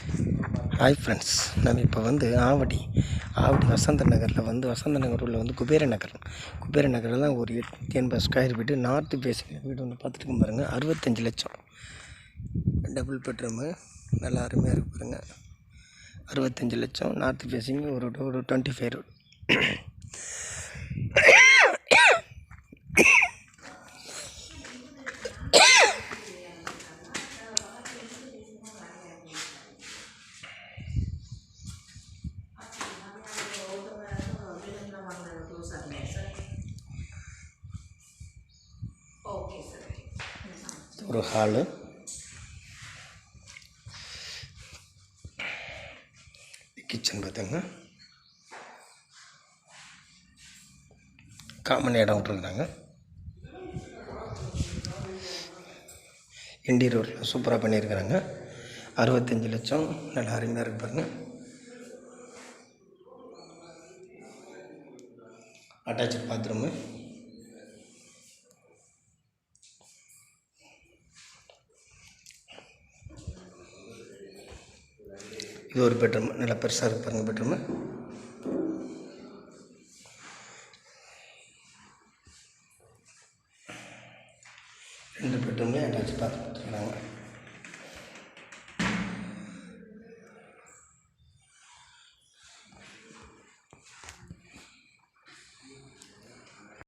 Hi friends, நம்ம இப்போ ஆவடி வசந்த நகரில் வசந்த நகர் உள்ள குபேர நகரில் தான் ஒரு 880 ஸ்கொயர் ஃபீட்டு நார்த்து ஃபேஸிங் வீடு ஒன்று பார்த்துட்டு பாருங்கள். 65 லட்சம், டபுள் பெட்ரூமு, நல்லா அருமையாக இருக்கு பாருங்கள். 65 லட்சம், நார்த்து ஃபேஸிங், ஒரு 25 ரோடு. ஒரு ஹாலு, கிச்சன் பார்த்துங்க, காமன் இடம் விட்டுருக்குறாங்க. இன்டீரியர் சூப்பராக பண்ணியிருக்கிறாங்க. 65 லட்சம், நல்லா அருமையாக இருக்கு பாருங்கள். அட்டாச்சு பாத்ரூமு, இது ஒரு பெட்ரூம், நல்லா பெருசாக இருக்கு பாருங்கள். பெட்ரூமு 2 பெட்ரூம்லேயும் அட்டாச்சு பாத்ரூம் கொடுத்துருக்காங்க.